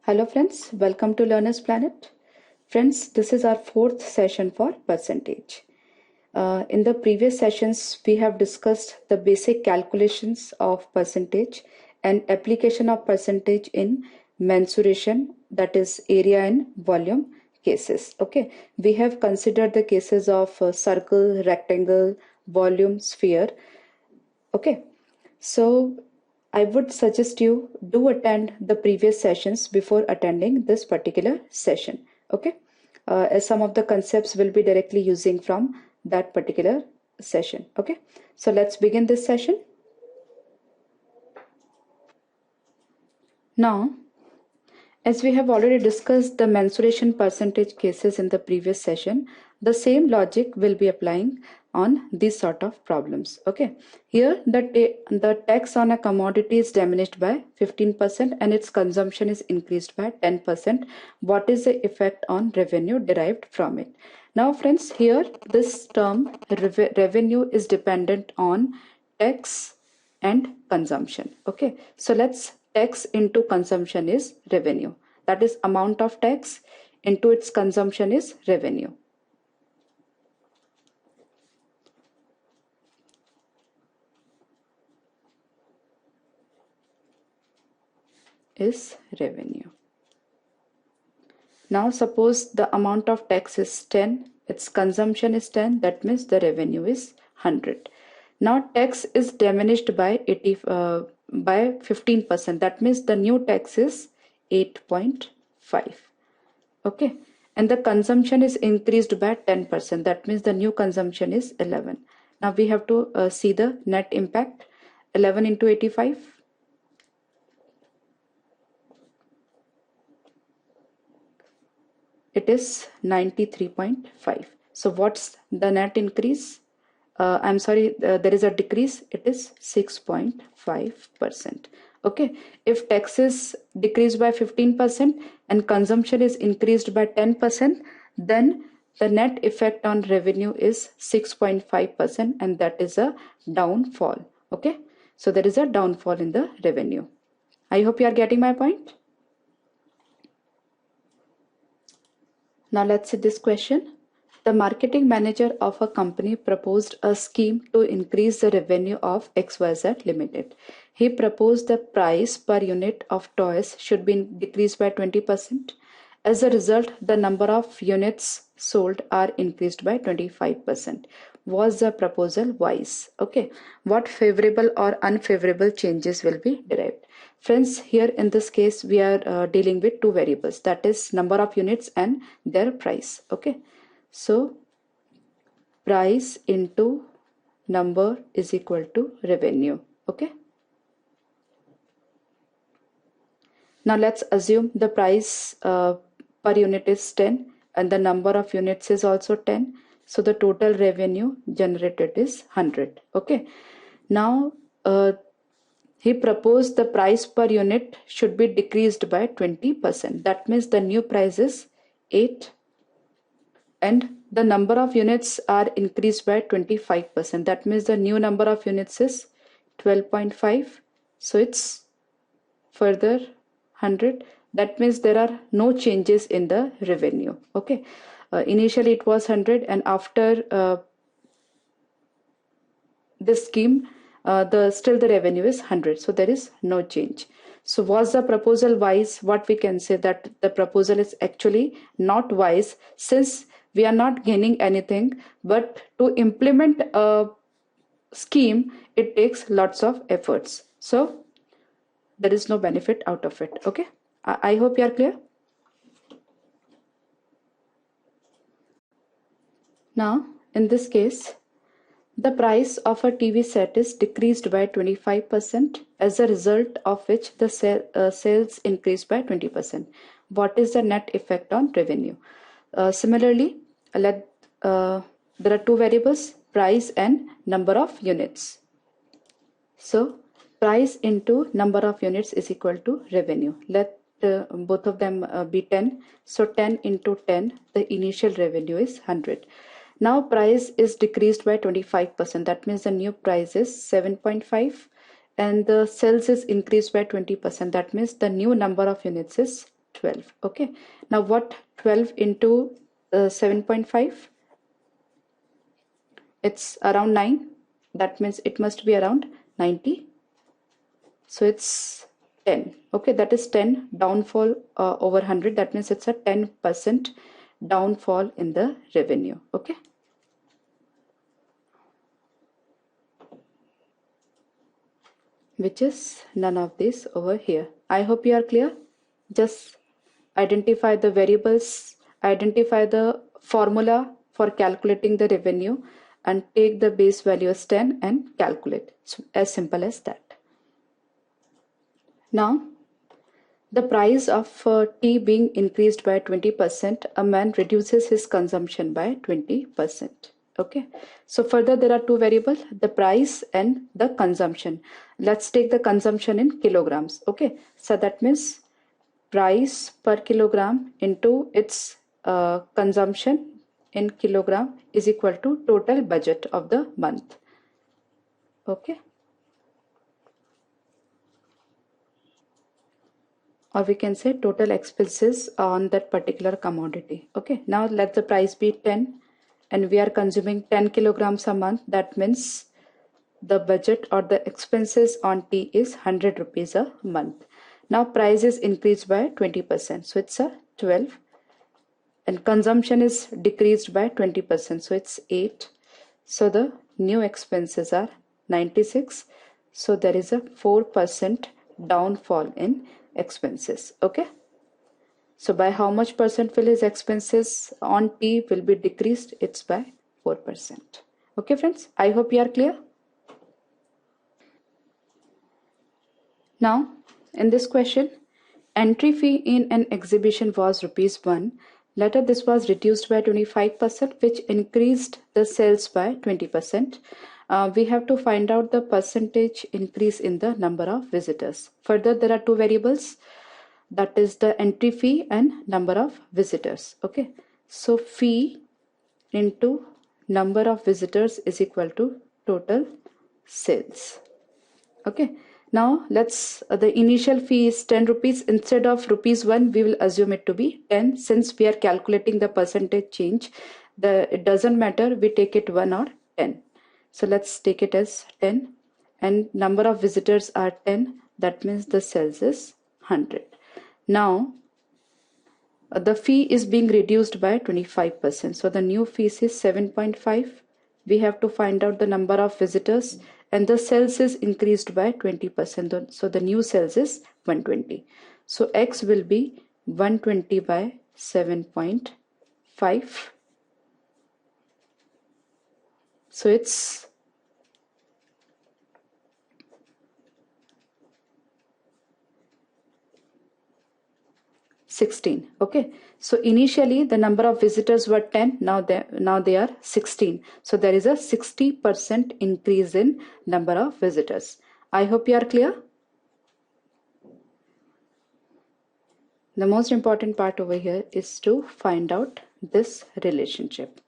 Hello friends, welcome to Learner's Planet. Friends, this is our fourth session for percentage. In the previous sessions, we have discussed the basic calculations of percentage and application of percentage in mensuration, that is area and volume cases. Okay, we have considered the cases of circle, rectangle, volume, sphere. Okay, so I would suggest you do attend the previous sessions before attending this particular session. Okay, as some of the concepts will be directly using from that particular session. Okay, so let's begin this session. Now, as we have already discussed the mensuration percentage cases in the previous session, the same logic will be applying on these sort of problems. Okay, here the tax on a commodity is diminished by 15% and its consumption is increased by 10%. What is the effect on revenue derived from it? Now friends, here this term revenue is dependent on tax and consumption. Okay, so let's tax into consumption is revenue, that is amount of tax into its consumption is revenue. Is revenue. Now suppose the amount of tax is 10, its consumption is 10, that means the revenue is 100. Now tax is diminished by 15%, that means the new tax is 8.5. Okay, and the consumption is increased by 10%, that means the new consumption is 11. Now we have to see the net impact. 11 into 85, it is 93.5. So what's the net increase? I'm sorry, there is a decrease, it is 6.5%. Okay, if tax is decreased by 15% and consumption is increased by 10%, then the net effect on revenue is 6.5%, and that is a downfall. Okay, so there is a downfall in the revenue. I hope you are getting my point. Now let's see this question. The marketing manager of a company proposed a scheme to increase the revenue of XYZ Limited. He proposed the price per unit of toys should be decreased by 20%. As a result, the number of units sold are increased by 25%. Was the proposal wise? Okay, what favorable or unfavorable changes will be derived? Friends, here in this case, we are dealing with two variables, that is number of units and their price. Okay. So price into number is equal to revenue. Okay. Now let's assume the price per unit is 10 and the number of units is also 10. So the total revenue generated is 100. Okay. Now he proposed the price per unit should be decreased by 20%. That means the new price is 8 and the number of units are increased by 25%. That means the new number of units is 12.5. So it's further 100. That means there are no changes in the revenue. Okay. Initially it was 100 and after this scheme, still the revenue is 100. So there is no change. So was the proposal wise? What we can say that the proposal is actually not wise, since we are not gaining anything, but to implement a scheme, it takes lots of efforts. So there is no benefit out of it. Okay, I hope you are clear. Now, in this case, the price of a TV set is decreased by 25%, as a result of which the sales increased by 20%. What is the net effect on revenue? Similarly, there are two variables, price and number of units. So price into number of units is equal to revenue. Let both of them be 10. So 10 into 10, the initial revenue is 100. Now price is decreased by 25%. That means the new price is 7.5 and the sales is increased by 20%. That means the new number of units is 12. Okay, now what 12 into 7.5? It's around 9. That means it must be around 90. So it's 10. Okay, that is 10 downfall over 100. That means it's a 10% downfall in the revenue. Okay. Which is none of this over here. I hope you are clear. Just identify the variables, identify the formula for calculating the revenue, and take the base value as 10 and calculate. It's as simple as that. Now, the price of tea being increased by 20%, a man reduces his consumption by 20%. Okay, so further there are two variables, the price and the consumption. Let's take the consumption in kilograms. Okay, so that means price per kilogram into its consumption in kilogram is equal to total budget of the month. Okay, or we can say total expenses on that particular commodity. Okay, now let the price be 10 and we are consuming 10 kilograms a month. That means the budget or the expenses on tea is 100 rupees a month. Now price is increased by 20%, so it's a 12, and consumption is decreased by 20%, so it's 8. So the new expenses are 96. So there is a 4% downfall in expenses. Okay, so by how much percent will his expenses on tea will be decreased? It's by 4%. Okay friends, I hope you are clear. Now in this question, entry fee in an exhibition was ₹1. Later this was reduced by 25%, which increased the sales by 20%. We have to find out the percentage increase in the number of visitors. Further, there are two variables, that is the entry fee and number of visitors. Okay, so fee into number of visitors is equal to total sales. Okay, now let's the initial fee is 10 rupees. Instead of ₹1, we will assume it to be 10. Since we are calculating the percentage change, it doesn't matter, we take it 1 or 10. So let's take it as 10, and number of visitors are 10. That means the sales is 100. Now the fee is being reduced by 25%. So the new fee is 7.5. We have to find out the number of visitors, and the sales is increased by 20%. So the new sales is 120. So X will be 120 by 7.5. So it's 16. Okay, so initially the number of visitors were 10, now they are 16. So there is a 60% increase in number of visitors. I hope you are clear. The most important part over here is to find out this relationship.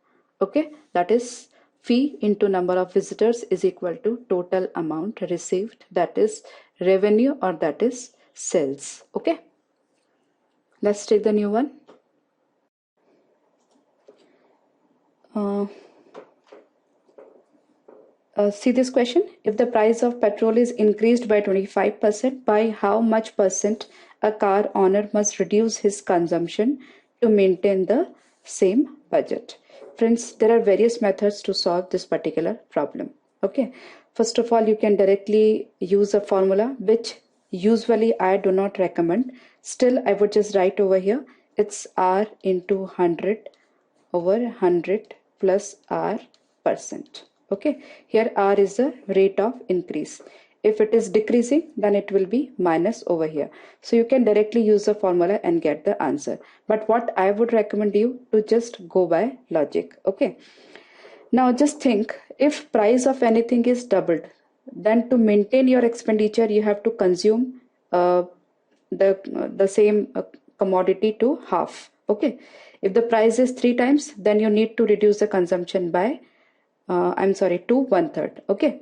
Okay, that is fee into number of visitors is equal to total amount received, that is revenue, or that is sales. Okay, let's take the new one. See this question. If the price of petrol is increased by 25%, by how much percent a car owner must reduce his consumption to maintain the same budget? Friends, there are various methods to solve this particular problem. Okay, first of all, you can directly use a formula, which usually I do not recommend. Still, I would just write over here, it's R into 100 over 100 plus R percent. Okay, here R is the rate of increase. If it is decreasing, then it will be minus over here. So you can directly use the formula and get the answer. But what I would recommend you to just go by logic. Okay, now just think, if price of anything is doubled, then to maintain your expenditure you have to consume the same commodity to half. Okay, if the price is 3 times, then you need to reduce the consumption by to 1/3. Okay,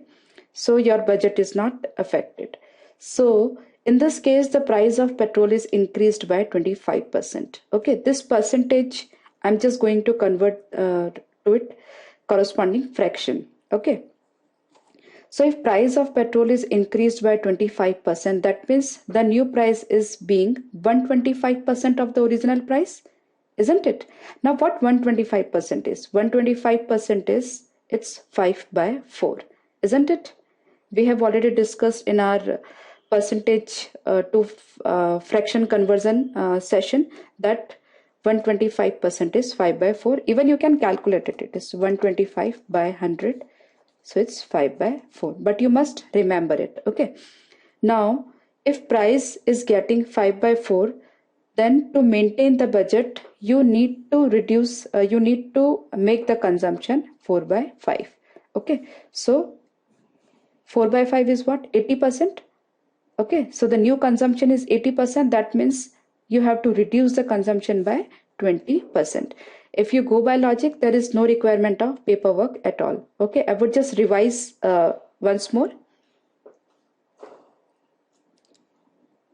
so your budget is not affected. So In this case, the price of petrol is increased by 25%. Okay, this percentage, I'm just going to convert to it corresponding fraction. Okay. So if price of petrol is increased by 25%, that means the new price is being 125% of the original price, isn't it? Now what 125% is? 125% is, it's 5 by 4, isn't it? We have already discussed in our percentage to fraction conversion session that 125% is 5 by 4. Even you can calculate it. It is 125 by 100. So it's 5 by 4. But you must remember it. Okay. Now, if price is getting 5 by 4, then to maintain the budget, you need to reduce, you need to make the consumption 4 by 5. Okay. So 4 by 5 is what? 80%. Okay, so the new consumption is 80%. That means you have to reduce the consumption by 20%. If you go by logic, there is no requirement of paperwork at all. Okay, I would just revise once more.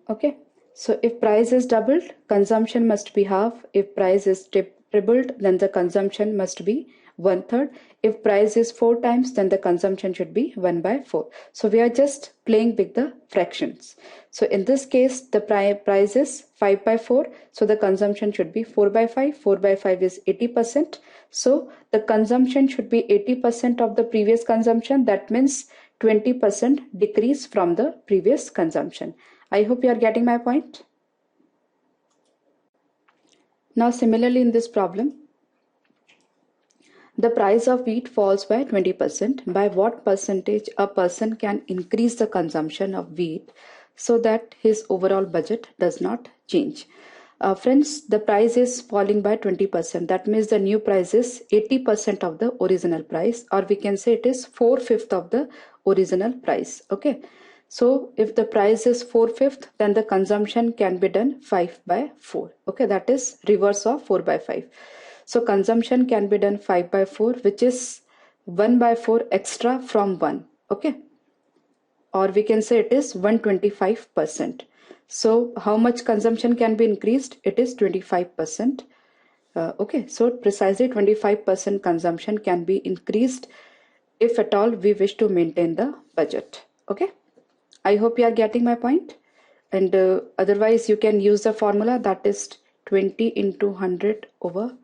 Okay, so if price is doubled, consumption must be half. If price is tripled, then the consumption must be 1/3. If price is 4 times, then the consumption should be 1 by 4. So we are just playing with the fractions. So in this case, the price is 5 by 4. So the consumption should be 4 by 5. 4 by 5 is 80%. So the consumption should be 80% of the previous consumption. That means 20% decrease from the previous consumption. I hope you are getting my point. Now similarly in this problem, the price of wheat falls by 20%. By what percentage a person can increase the consumption of wheat so that his overall budget does not change? Friends, the price is falling by 20%. That means the new price is 80% of the original price, or we can say it is 4/5 of the original price. Okay. So if the price is 4/5, then the consumption can be done 5 by 4. Okay, that is reverse of 4 by 5. So consumption can be done 5 by 4, which is 1 by 4 extra from 1. Okay. Or we can say it is 125%. So how much consumption can be increased? It is 25%. Okay. So precisely 25% consumption can be increased if at all we wish to maintain the budget. Okay. I hope you are getting my point. And otherwise you can use the formula, that is 20 into 100 over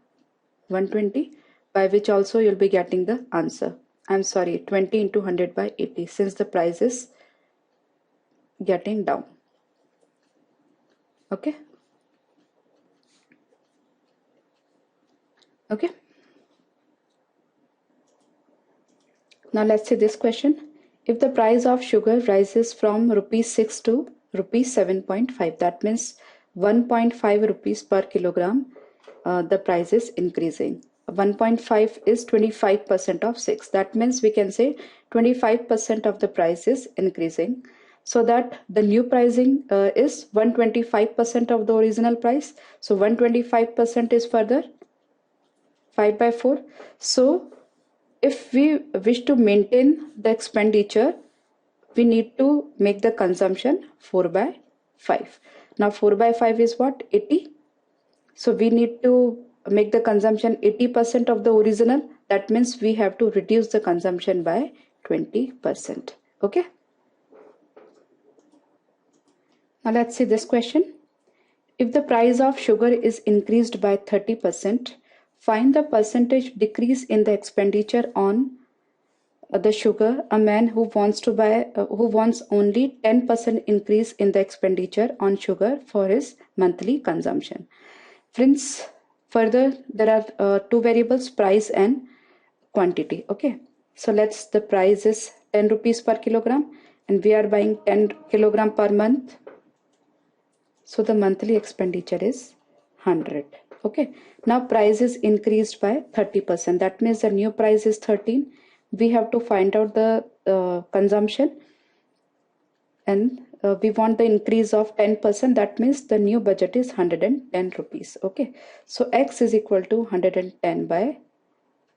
120, by which also you'll be getting the answer. I'm sorry, 20 into 100 by 80, since the price is getting down. Okay. Okay. Now let's see this question. If the price of sugar rises from rupees 6 to rupees 7.5, that means 1.5 rupees per kilogram, the price is increasing. 1.5 is 25% of 6. That means we can say 25% of the price is increasing. So that the new pricing is 125% of the original price. So 125% is further 5 by 4. So if we wish to maintain the expenditure, we need to make the consumption 4 by 5. Now 4 by 5 is what? 80. So we need to make the consumption 80% of the original. That means we have to reduce the consumption by 20%. Okay. Now let's see this question. If the price of sugar is increased by 30%, find the percentage decrease in the expenditure on the sugar. A man who wants to buy, who wants only 10% increase in the expenditure on sugar for his monthly consumption. Friends, further there are two variables, price and quantity. Okay, so the price is 10 rupees per kilogram and we are buying 10 kilogram per month. So the monthly expenditure is 100. Okay, now price is increased by 30%. That means the new price is 13. We have to find out the consumption, and we want the increase of 10%. That means the new budget is 110 rupees. Okay, so X is equal to 110 by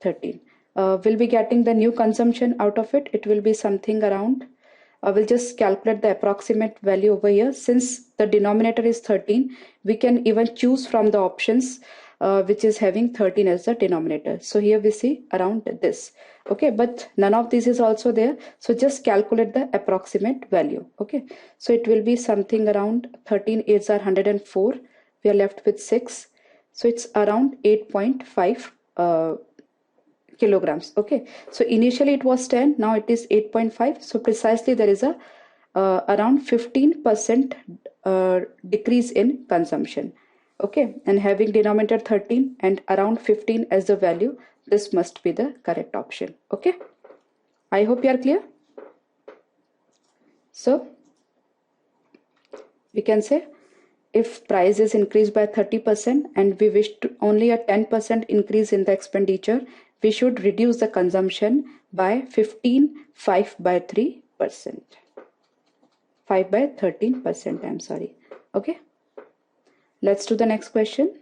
13. We'll be getting the new consumption out of it. It will be something around I will just calculate the approximate value over here. Since the denominator is 13, we can even choose from the options which is having 13 as the denominator. So here we see around this. Okay, but none of this is also there. So just calculate the approximate value. Okay, so it will be something around 13 8s are 104. We are left with 6. So it's around 8.5 kilograms. Okay, so initially it was 10, now it is 8.5. So precisely there is a around 15% decrease in consumption. Okay, and having denominator 13 and around 15 as the value, this must be the correct option. Okay, I hope you are clear. So we can say if price is increased by 30% and we wish to only a 10% increase in the expenditure, we should reduce the consumption by 5 by 3%. 5 by 13%, I'm sorry. Okay, let's do the next question.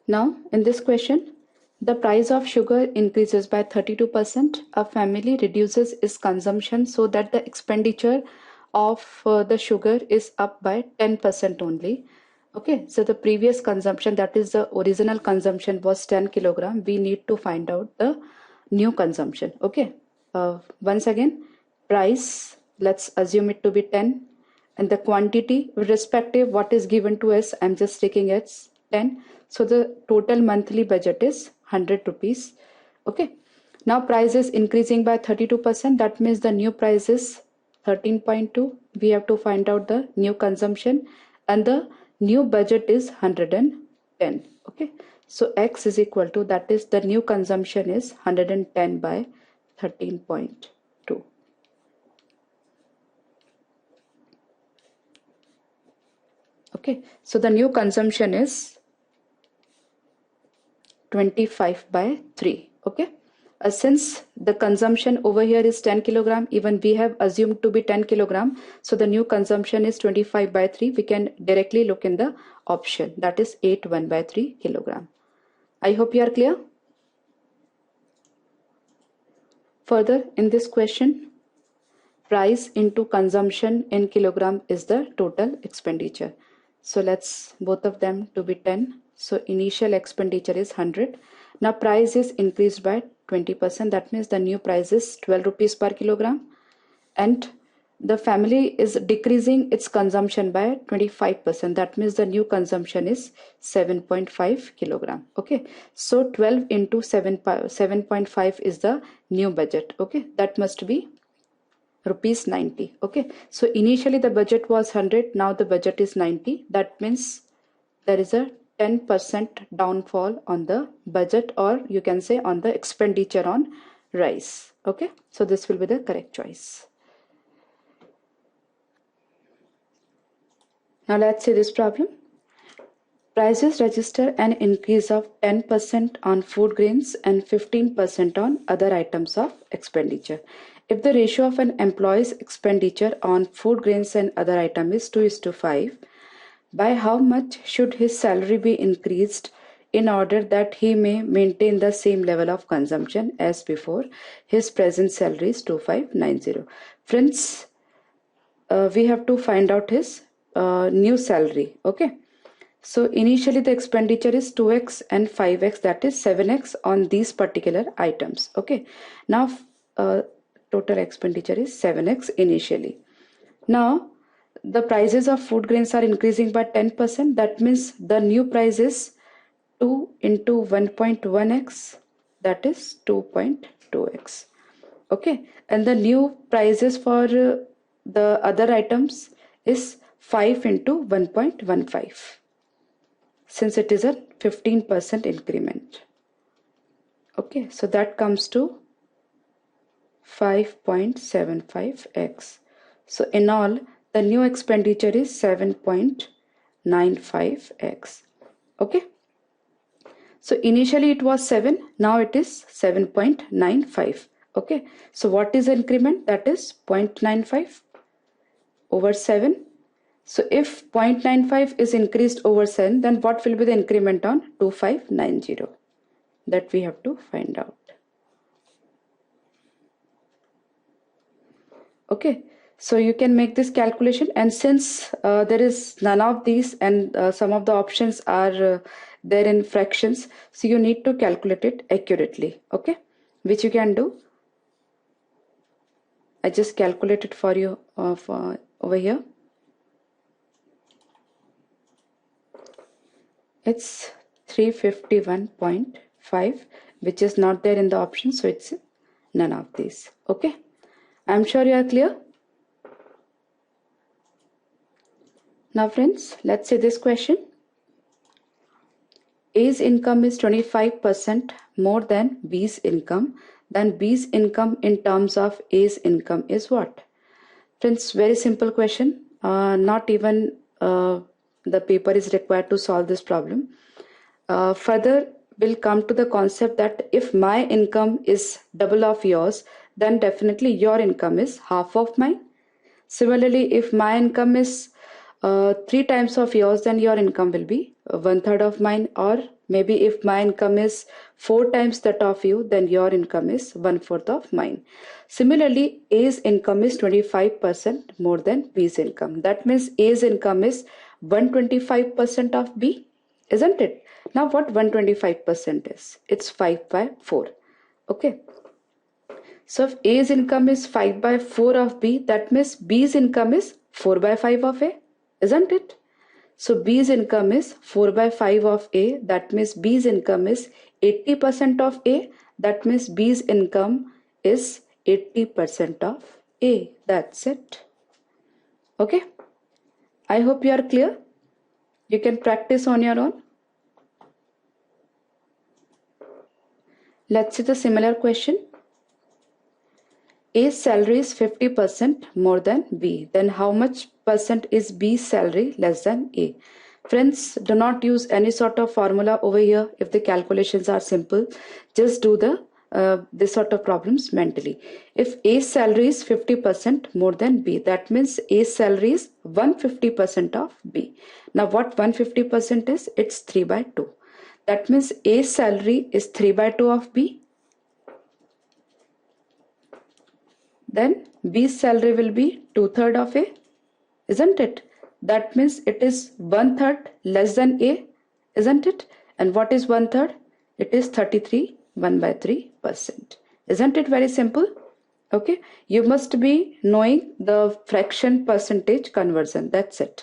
Now in this question, the price of sugar increases by 32%. A family reduces its consumption so that the expenditure of the sugar is up by 10% only. Okay, so the previous consumption, that is the original consumption, was 10 kilogram. We need to find out the new consumption. Okay, once again, price, let's assume it to be 10, and the quantity respective what is given to us, I'm just taking as 10. So the total monthly budget is 100 rupees. Okay, now price is increasing by 32%. That means the new price is 13.2. We have to find out the new consumption, and the new budget is 110. Okay, so X is equal to, that is the new consumption is 110 by 13.2. Okay, so the new consumption is 25 by 3. Okay, since the consumption over here is 10 kilogram, even we have assumed to be 10 kilogram, so the new consumption is 25 by 3. We can directly look in the option, that is 1 by 3 kilogram. I hope you are clear. Further, in this question, price into consumption in kilogram is the total expenditure. So let's both of them to be 10. So initial expenditure is 100. Now price is increased by 20%. That means the new price is 12 rupees per kilogram. And the family is decreasing its consumption by 25%. That means the new consumption is 7.5 kilogram. Okay, so 12 into 7.5 is the new budget. Okay, that must be rupees 90. Okay, so initially the budget was 100, now the budget is 90. That means there is a 10% downfall on the budget, or you can say on the expenditure on rice. Okay, so this will be the correct choice. Now let's see this problem. Prices register an increase of 10% on food grains and 15% on other items of expenditure. If the ratio of an employee's expenditure on food grains and other items is 2:5, by how much should his salary be increased in order that he may maintain the same level of consumption as before? His present salary is 2590. Friends, we have to find out his new salary. Okay, so initially the expenditure is 2x and 5x, that is 7x on these particular items. Okay, now total expenditure is 7x initially. Now the prices of food grains are increasing by 10%. That means the new price is 2 into 1.1x, that is 2.2x. Okay, and the new prices for the other items is 5 into 1.15, since it is a 15% increment. Okay, so that comes to 5.75x. So in all, the new expenditure is 7.95x. Okay, so initially it was 7, now it is 7.95. Okay, so what is the increment? That is 0.95 over 7. So if 0.95 is increased over 7, then what will be the increment on 2590? That we have to find out. Okay, so you can make this calculation, and since there is none of these and some of the options are there in fractions, so you need to calculate it accurately. Okay, which you can do. I just calculated for you over here. It's 351.5, which is not there in the option, so it's none of these. Okay, I'm sure you are clear. Now friends, let's say this question. A's income is 25% more than B's income. Then B's income in terms of A's income is what? Friends, very simple question. Not even the paper is required to solve this problem. Further, we'll come to the concept that if my income is double of yours, then definitely your income is half of mine. Similarly, if my income is 3 times of yours, then your income will be 1/3 of mine. Or maybe if my income is 4 times that of you, then your income is 1/4 of mine. Similarly, A's income is 25% more than B's income. That means A's income is 125% of B, isn't it? Now what 125% is? It's 5/4. Okay. So if A's income is 5/4 of B, that means B's income is 4/5 of A, isn't it? So B's income is 4/5 of A, that means B's income is 80% of A, that means B's income is 80% of A. That's it. Okay. I hope you are clear. You can practice on your own. Let's see the similar question. A's salary is 50% more than B. Then how much percent is B's salary less than A? Friends, do not use any sort of formula over here if the calculations are simple. Just do this sort of problems mentally. If A's salary is 50% more than B, that means A's salary is 150% of B. Now what 150% is? It's 3/2. That means A's salary is 3/2 of B. Then B's salary will be 2/3 of A, isn't it? That means it is 1/3 less than A, isn't it? And what is 1/3? It is 33 1/3%. Isn't it very simple? Okay, you must be knowing the fraction percentage conversion. That's it.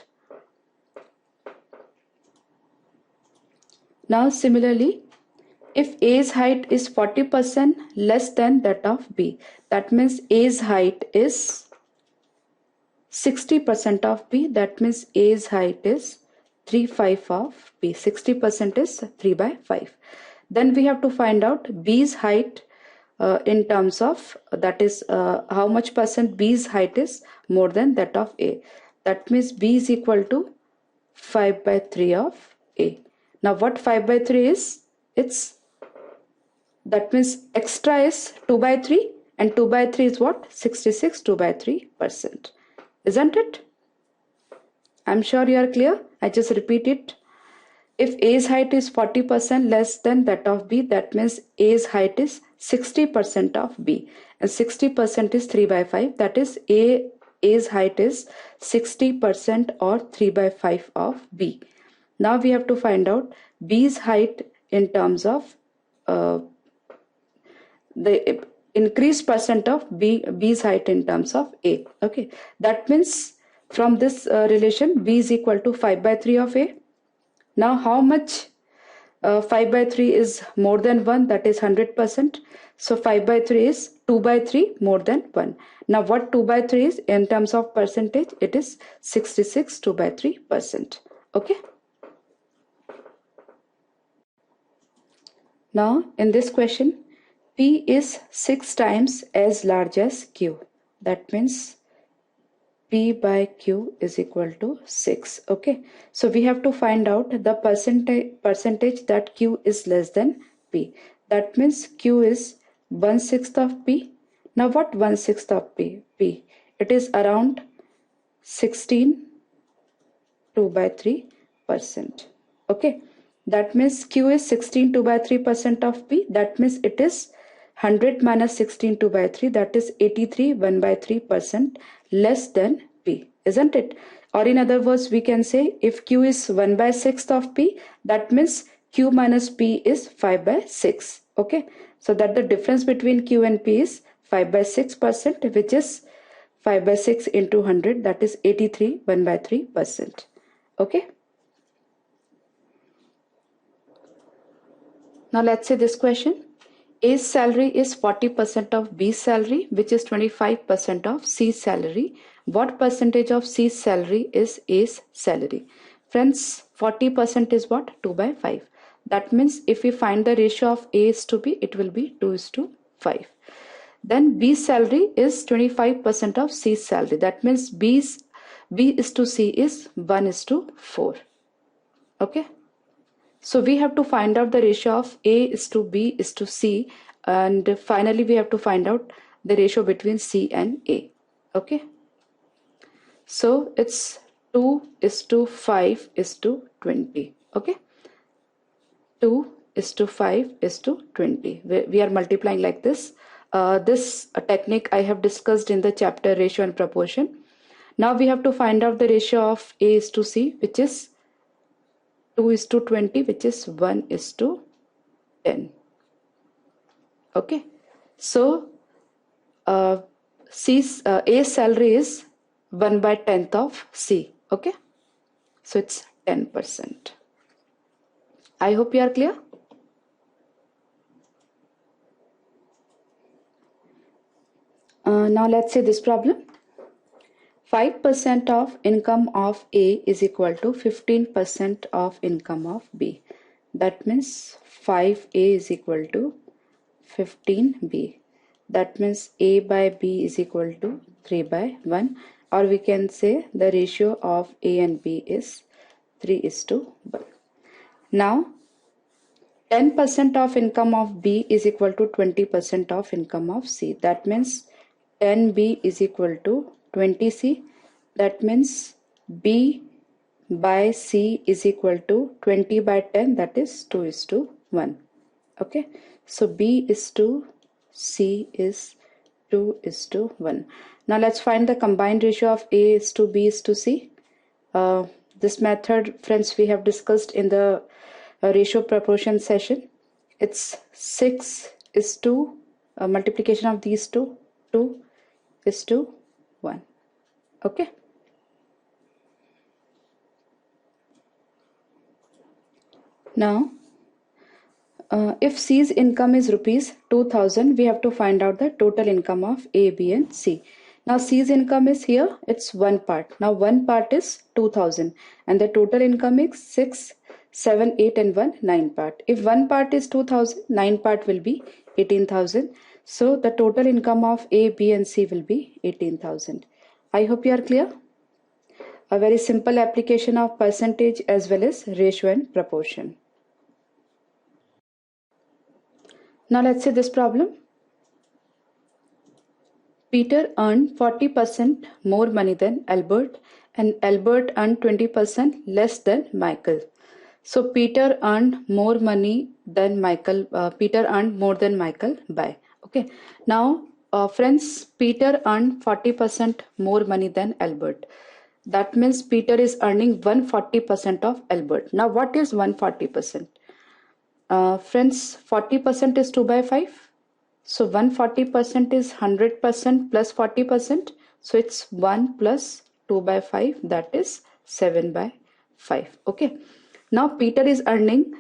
Now similarly, if A's height is 40% less than that of B, that means A's height is 60% of B. That means A's height is 3/5 of B. 60% is 3/5. Then we have to find out B's height in terms of, that is how much percent B's height is more than that of A. That means B is equal to 5/3 of A. Now what 5/3 is? That means extra is 2/3, and 2/3 is what? 66 2/3%. Isn't it? I'm sure you are clear. I just repeat it. If A's height is 40% less than that of B, that means A's height is 60% of B, and 60% is 3/5. That is A's height is 60% or 3/5 of B. Now we have to find out B's height in terms of the increased percent of B's height in terms of A. Okay, that means from this relation B is equal to 5/3 of A. Now how much 5/3 is more than 1? That is 100%. So 5/3 is 2/3 more than 1. Now what 2/3 is in terms of percentage? It is 66 2/3%. Okay. Now in this question, P is 6 times as large as Q. That means P by Q is equal to 6. Okay. So we have to find out the percentage that Q is less than P. That means Q is 1/6 of P. Now what 1/6 of P? It is around 16 2/3%. Okay. That means Q is 16 2/3% of P. That means it is 100 minus 16 2 by 3, that is 83 1 by 3% less than P, isn't it? Or in other words, we can say if Q is 1 by 6th of P, that means Q minus P is 5 by 6. Okay, so that the difference between Q and P is 5 by 6%, which is 5 by 6 into 100, that is 83 1 by 3%. Okay. Now let's say this question. A's salary is 40% of B's salary, which is 25% of C's salary. What percentage of C's salary is A's salary? Friends, 40% is what? 2 by 5. That means if we find the ratio of A is to B, it will be 2 is to 5. Then B's salary is 25% of C's salary. That means B is to C is 1 is to 4. Okay. So we have to find out the ratio of A is to B is to C, and finally we have to find out the ratio between C and A. Okay. So it's 2 is to 5 is to 20. Okay. 2 is to 5 is to 20. We are multiplying like this. This technique I have discussed in the chapter ratio and proportion. Now we have to find out the ratio of A is to C, which is 2 is to 20, which is 1 is to 10. Okay. So A's salary is 1 by 10th of C. Okay. So it's 10%. I hope you are clear. Now let's say this problem. 5% of income of A is equal to 15% of income of B. That means 5A is equal to 15B. That means A by B is equal to 3 by 1. Or we can say the ratio of A and B is 3 is to 1. Now 10% of income of B is equal to 20% of income of C. That means 10B is equal to 20C. That means B by C is equal to 20 by 10, that is 2 is to 1. Okay. So B is to C is 2 is to 1. Now let's find the combined ratio of A is to B is to C. This method, friends, we have discussed in the ratio proportion session. It's 6 is to multiplication of these two, 2 is to 1. Okay. Now if C's income is rupees 2000, we have to find out the total income of A, B and C. Now C's income is here, it's one part. Now one part is 2000 and the total income is 6, 7, 8 and 1, 9 part. If one part is 2000, 9 part will be 18,000. So the total income of A, B and C will be 18,000. I hope you are clear. A very simple application of percentage as well as ratio and proportion. Now let's say this problem. Peter earned 40% more money than Albert and Albert earned 20% less than Michael. So Peter earned more money than Michael. Peter earned more than Michael by. Okay. Now friends, Peter earned 40% more money than Albert. That means Peter is earning 140% of Albert. Now what is 140%? Friends, 40% is 2 by 5. So 140% is 100% plus 40%. So it's 1 plus 2 by 5, that is 7 by 5. Okay. Now Peter is earning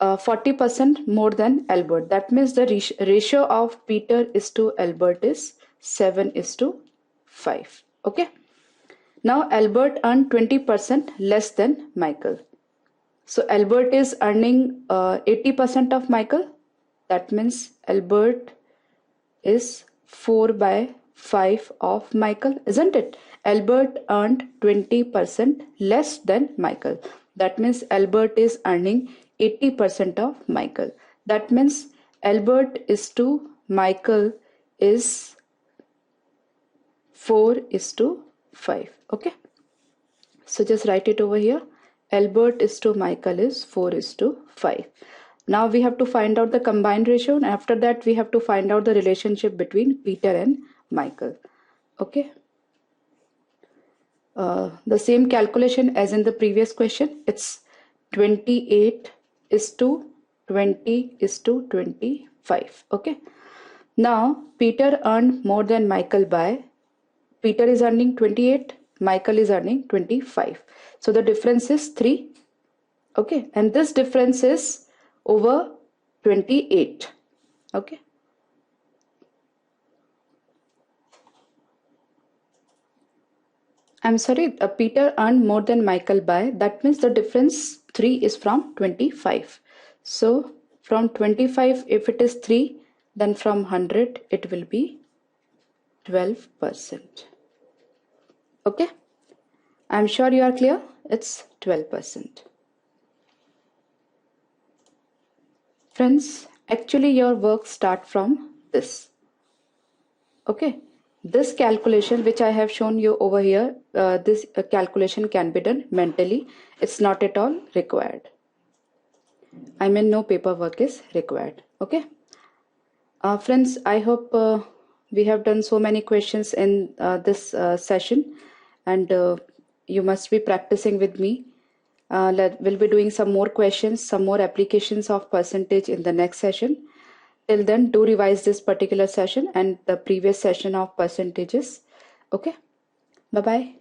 40% more than Albert. That means the ratio of Peter is to Albert is 7 is to 5. Okay. Now Albert earned 20% less than Michael. So Albert is earning 80% of Michael. That means Albert is 4 by 5 of Michael, isn't it? Albert earned 20% less than Michael. That means Albert is earning 80% of Michael. That means Albert is to Michael is 4 is to 5. Okay. So just write it over here. Albert is to Michael is 4 is to 5. Now we have to find out the combined ratio, and after that we have to find out the relationship between Peter and Michael. Okay. The same calculation as in the previous question. It's 28 is to 20 is to 25. Okay. Now Peter earned more than Michael by, Peter is earning 28, Michael is earning 25. So the difference is 3. Okay. And this difference is over 28. Okay. I'm sorry, Peter earned more than Michael by, that means the difference 3 is from 25. So from 25, if it is 3, then from 100, it will be 12%. Okay. I'm sure you are clear. It's 12%. Friends, actually your work start from this. Okay. This calculation which I have shown you over here, this calculation can be done mentally. It's not at all required. I mean, no paperwork is required. Okay. Friends, I hope we have done so many questions in this session, and you must be practicing with me. We'll be doing some more questions, some more applications of percentage in the next session. Till then, do revise this particular session and the previous session of percentages. Okay. Bye-bye.